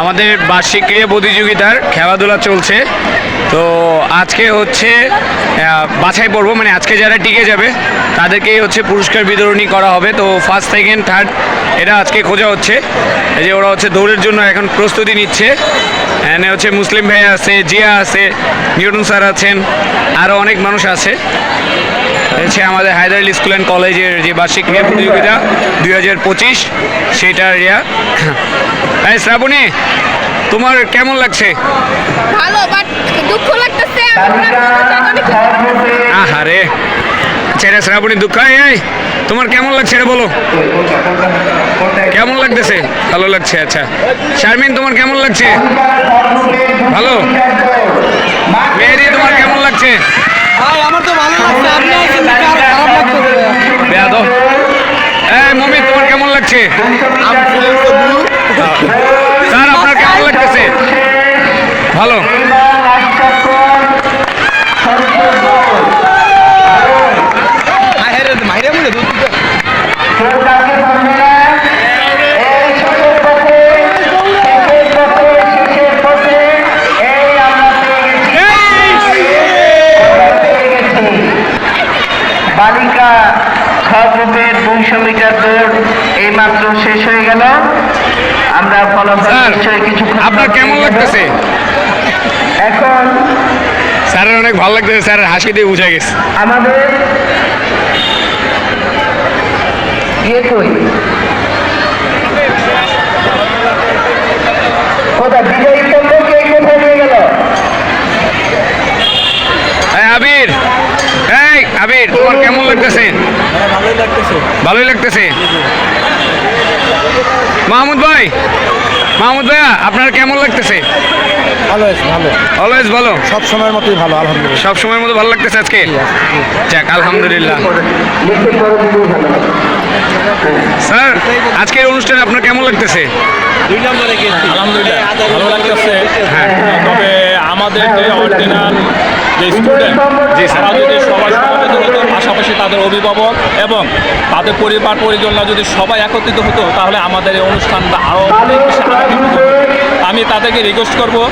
আমাদের বার্ষিক ক্রীড়া প্রতিযোগিতার খেলাধুলা চলছে। তো আজকে হচ্ছে বাছাই পর্ব, মানে আজকে যারা টিকে যাবে তাদেরকেই হচ্ছে পুরস্কার বিতরণী করা হবে। তো ফার্স্ট সেকেন্ড থার্ড এটা আজকে খোঁজা হচ্ছে। এই যে ওরা হচ্ছে দৌড়ের জন্য এখন প্রস্তুতি নিচ্ছে। এখানে হচ্ছে মুসলিম ভাই আছে, জিয়া আছে, নিউটন স্যার আছেন, আরও অনেক মানুষ আছে। হচ্ছে আমাদের হায়দার আলী স্কুল অ্যান্ড কলেজের যে বার্ষিক ক্রীড়া প্রতিযোগিতা 2025 সেইটার এই শ্রাবণী, তোমার কেমন লাগছে? ভালো, বাট দুঃখ লাগতেছে। আহারে, ছেড়ে শ্রাবণী দুঃখ। এই তোমার কেমন লাগছে এটা বলো, কেমন লাগতেছে? ভালো লাগছে। আচ্ছা শারমিন, তোমার কেমন লাগছে? ভালো। মেহেদি, তোমার কেমন লাগছে? আমার তো ভালো লাগছে, খারাপ লাগছে। বেয়াদ। এই মমি, তোমার কেমন লাগছে? স্যার আপনার কেমন লাগতেছে? ভালো। বালিকা গ্রুপের 200 মিটার দৌড় এই মাত্র শেষ হয়ে গেল। আমরা ফলাফল কিছু। আপনার কেমন লাগতেছে? এখন স্যারের অনেক ভালো লাগতেছে, স্যারের হাসি দিয়ে বুঝা গেছে। আমাদের কই কোথা বিজয়ী পণ্যকে কোথায় নিয়ে গেল? আবির, এই আবির, তোমার কেমন লাগতেছে? ভালোই লাগতেছে। ভালোই লাগতেছে। মাহমুদ ভাই, মাহমুদ ভাইয়া, আপনার কেমন লাগতেছে? ভালো, ভালো, অলওয়েজ ভালো, সব সময়ের মতোই ভালো, আলহামদুলিল্লাহ। সব সময়ের মতো ভালো লাগতেছে আজকে। যাক আলহামদুলিল্লাহ। স্যার আজকের অনুষ্ঠানে আপনার কেমন লাগতেছে? 2 নম্বরে গেছি, আলহামদুলিল্লাহ ভালো লাগতেছে। হ্যাঁ, তবে আমাদের যে অরিজিনাল যে স্টুডেন্ট, জি স্যার, তারা যদি সবাই সমবেত হতো, পাশাপাশি তাদের অভিভাবক এবং তাদের পরিবার পরিজনরা যদি সবাই একত্রিত হতো, তাহলে আমাদের এই অনুষ্ঠানটা আরও অনেক বেশি আনন্দিত হতো। আমি তাদেরকে রিকোয়েস্ট করবো,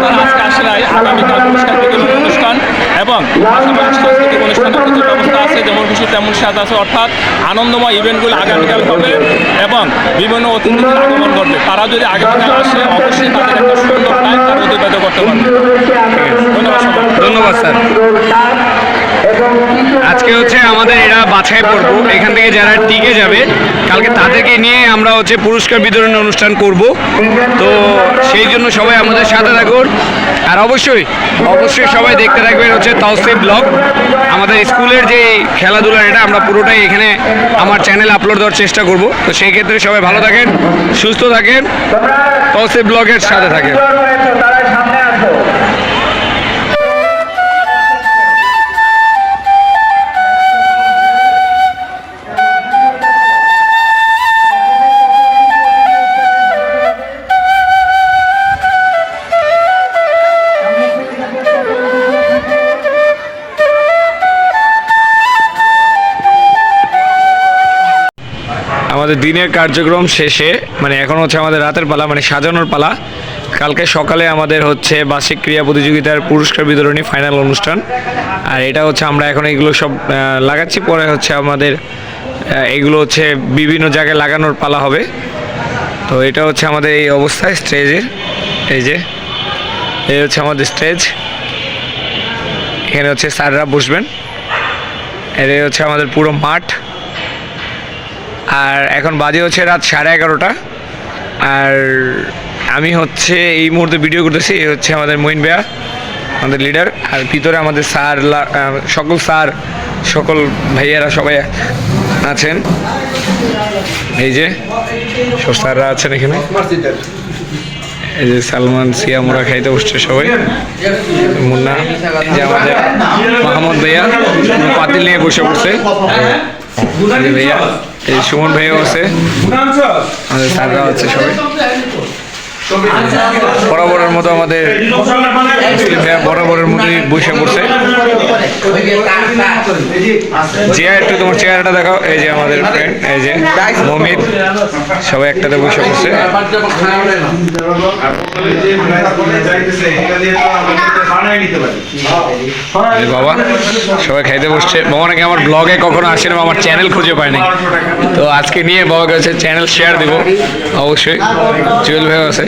তারা আজকে আসে নাই, আগামীকাল পুরস্কার বিতরণ অনুষ্ঠান এবং পাশাপাশি সাংস্কৃতিক অনুষ্ঠানের কিছু ব্যবস্থা আছে, যেমন খুশি তেমন সাজ আছে। অর্থাৎ আনন্দময় ইভেন্টগুলো আগামীকাল হবে এবং বিভিন্ন অতিথিদের আগমন করবে। তারা যদি আগামীকাল আসে, অবশ্যই তাদের একটা সুন্দর টাইম তার অতিবাহিত করতে পারবে। ধন্যবাদ সবাই। ধন্যবাদ স্যার। আজকে হচ্ছে আমাদের এরা বাছাই পর্ব, এখান থেকে যারা টিকে যাবে কালকে তাদেরকে নিয়ে আমরা হচ্ছে পুরস্কার বিতরণের অনুষ্ঠান করব। তো সেই জন্য সবাই আমাদের সাথে থাকুন, আর অবশ্যই অবশ্যই সবাই দেখতে থাকবেন হচ্ছে তাওসিফ ব্লগ। আমাদের স্কুলের যে খেলাধুলার এটা আমরা পুরোটাই এখানে আমার চ্যানেলে আপলোড দেওয়ার চেষ্টা করব। তো সেই ক্ষেত্রে সবাই ভালো থাকেন, সুস্থ থাকেন, তাওসিফ ব্লগের সাথে থাকেন। আমাদের দিনের কার্যক্রম শেষে, মানে এখন হচ্ছে আমাদের রাতের পালা, মানে সাজানোর পালা। কালকে সকালে আমাদের হচ্ছে বার্ষিক ক্রীড়া প্রতিযোগিতার পুরস্কার বিতরণী ফাইনাল অনুষ্ঠান। আর এটা হচ্ছে আমরা এখন এগুলো সব লাগাচ্ছি, পরে হচ্ছে আমাদের এগুলো হচ্ছে বিভিন্ন জায়গায় লাগানোর পালা হবে। তো এটা হচ্ছে আমাদের এই অবস্থায় স্টেজের, এই যে এই হচ্ছে আমাদের স্টেজ। এখানে হচ্ছে স্যাররা বসবেন, এটাই হচ্ছে আমাদের পুরো মাঠ। আর এখন বাজে হচ্ছে রাত 11:30। আর আমি হচ্ছে এই মুহূর্তে ভিডিও করতেছি। এই হচ্ছে আমাদের মঈন ভাইয়া, আমাদের লিডার। আর ভিতরে আমাদের স্যার, সকল ভাইয়ারা সবাই আছেন। এই যে সব স্যাররা আছেন এখানে। এই যে সালমান, সিয়া, মোরা খাইতে বসছে সবাই। মুন্না, যে আমাদের মাহমুদ ভাইয়া পাতিল নিয়ে বসে পড়ছে। ভাইয়া, এই সুমন ভাইয়াও আছে, আমাদের স্যাররাও আছে সবাই। বরাবরের মতো আমাদের মুসলিম ভাইয়া বরাবরের মতোই বসে পড়ছে। জিয়া একটু তোমার চেহারাটা দেখাও। এই যে আমাদের ফ্রেন্ড, এই যে মমিত, সবাই একটাতে বসে পড়ছে। এই বাবা সবাই খাইতে বসছে। বাবা নাকি আমার ব্লগে কখনো আসে না, আমার চ্যানেল খুঁজে পায়নি, তো আজকে নিয়ে বাবাকে হচ্ছে চ্যানেল শেয়ার দিব অবশ্যই। জুয়েল ভাই আছে।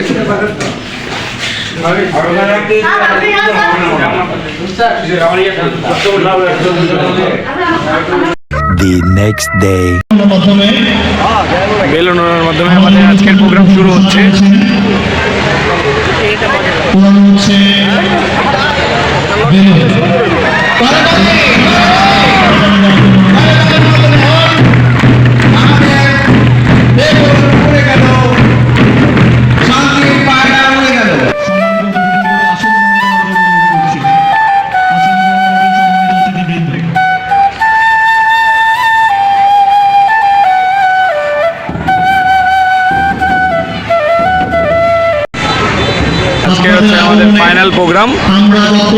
The next day. বেলুন উড়ানোর মাধ্যমে আমাদের আজকের প্রোগ্রাম শুরু হচ্ছে। আজকে হচ্ছে আমাদের ফাইনাল প্রোগ্রাম,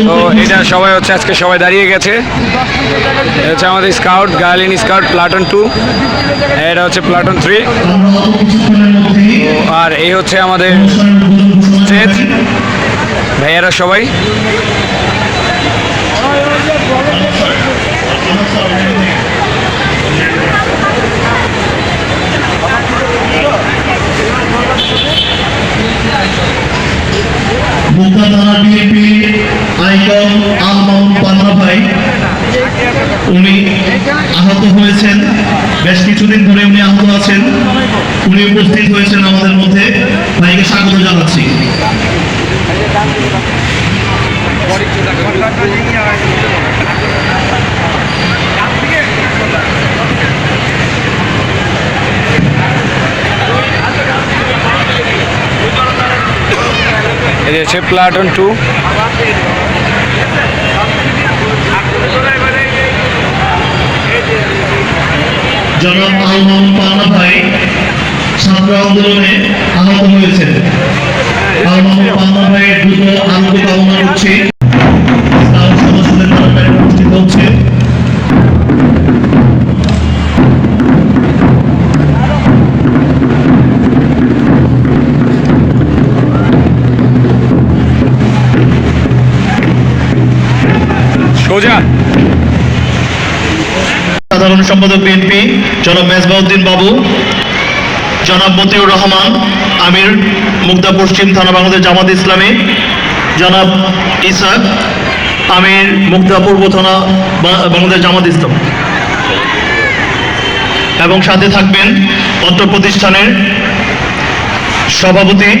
তো এটা সবাই হচ্ছে আজকে সবাই দাঁড়িয়ে গেছে। এটা হচ্ছে আমাদের স্কাউট, গার্লিন স্কাউট প্লাটুন 2, এটা হচ্ছে প্লাটুন 3, আর এই হচ্ছে আমাদের স্টেজ ভাইয়ারা সবাই। মুক্তা থানা বিএনপি আইকন আল মামুন পান্না ভাই, উনি আহত হয়েছেন, বেশ কিছুদিন ধরে উনি আহত আছেন। উনি উপস্থিত হয়েছেন আমাদের মধ্যে, ভাইকে স্বাগত জানাচ্ছি। এই হচ্ছে প্লাটুন 2। জনাব আল মামুন পান্না ভাই ছাত্র আন্দোলনে আহত হয়েছেন। আল মামুন পান্না ভাইয়ের দ্রুত আরোগ্য কামনা করছি। সদস্যদের দ্বারা উপস্থিত হচ্ছে। সোজা সাধারণ সম্পাদক বিএনপি জনাব মেজবাউদ্দিন বাবু, জনাব মতিউর রহমান আমির মুগদা পশ্চিম থানা বাংলাদেশ জামাত ইসলামী, জনাব ইসাক আমির মুগদা পূর্ব থানা বাংলাদেশ জামাত ইসলাম, এবং সাথে থাকবেন অত্র প্রতিষ্ঠানের সভাপতি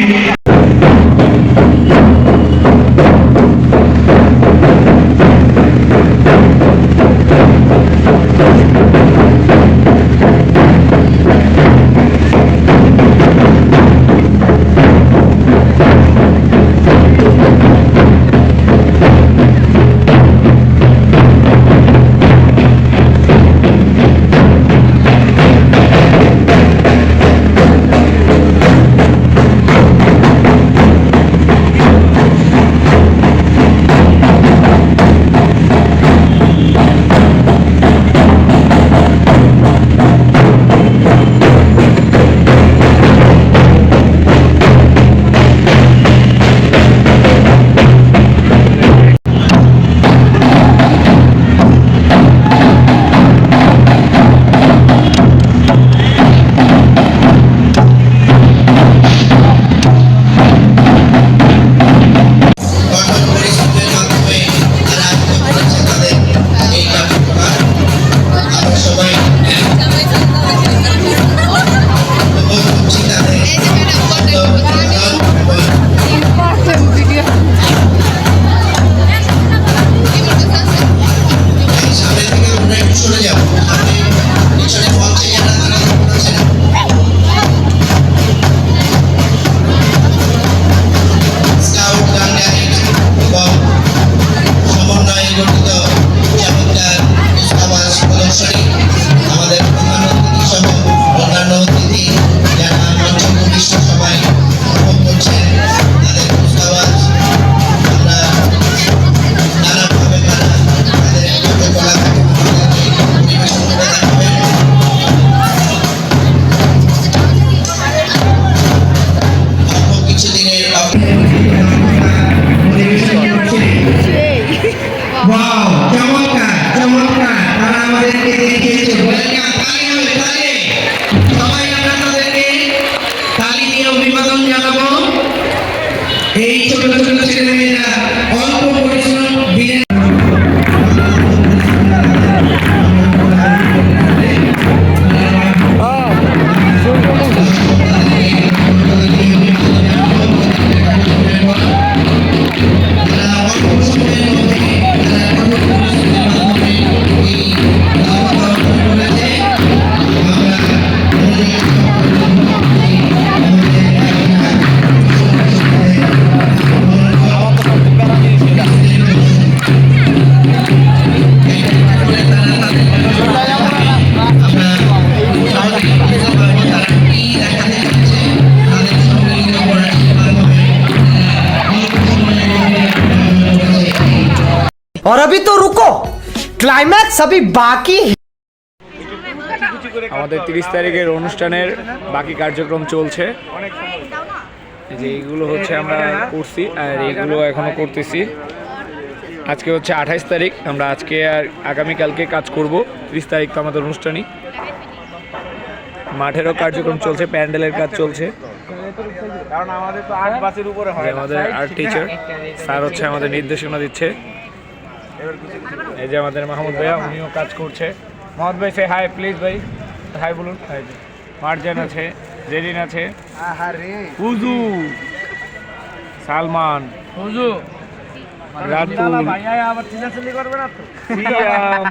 ছোট ছোট ছেলেমেয়েরা অল্প পরিশ্রম বিনা और अभी तो रुको क्लाइमैक्स अभी बाकी है। আমাদের 30 তারিখের অনুষ্ঠানের বাকি কার্যক্রম চলছে। এই যে এইগুলো হচ্ছে আমরা করছি আর এইগুলো এখনো করতেছি। আজকে হচ্ছে 28 তারিখ, আমরা আজকে আর আগামীকালকে কাজ করব। 30 তারিখ তো আমাদের অনুষ্ঠানই। মাঠেরও কার্যক্রম চলছে, প্যান্ডেলের কাজ চলছে। কারণ আমাদের তো 8 বাসের উপরে হয়। আমাদের আর্ট টিচার স্যার হচ্ছে আমাদের নির্দেশনা দিচ্ছে। এই যে আমাদের মাহমুদ ভাইয়া, উনিও কাজ করছে। মাহমুদ ভাই সে হাই প্লিজ ভাই, হাই বলুন। মার্জান আছে, জেরিন আছে, ফুজু, সালমান, ফুজু, রাতুল, সিয়াম,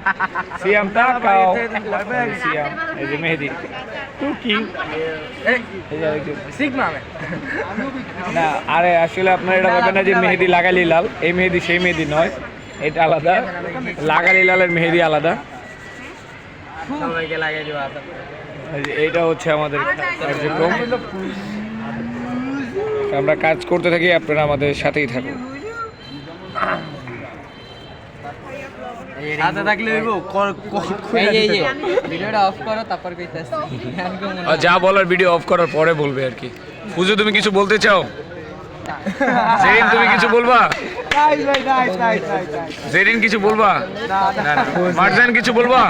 সিয়াম তাকাও, সিয়াম, এই যে মেহেদি, টুকি, না আরে আসলে আপনারা এটা ভাবেন না যে মেহেদি লাগালি লাল, এই মেহেদি সেই মেহেদি নয়, এটা আলাদা। লাগালি লালের মেহেদি আলাদা। এইটা হচ্ছে আমাদের কার্যক্রম। আমরা কাজ করতে থাকি, আপনারা আমাদের সাথেই থাকুন। যা বলার ভিডিও অফ করার পরে বলবে আর কি। পুজো তুমি কিছু বলতে চাও? জেরিন তুমি কিছু বলবা? জেরিন কিছু বলবা? মার্জান কিছু বলবা?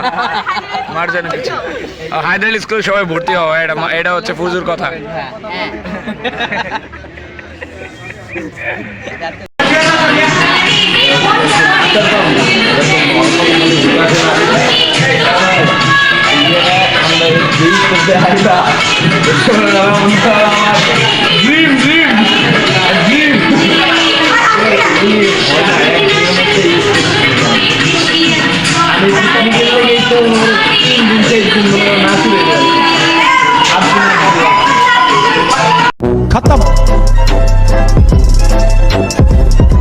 মার্জান কিছু? হায়দার স্কুল সবাই ভর্তি হওয়া, এটা হচ্ছে পুজোর কথা। खत्म।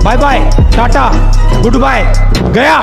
Bye bye, tata, good bye, गया।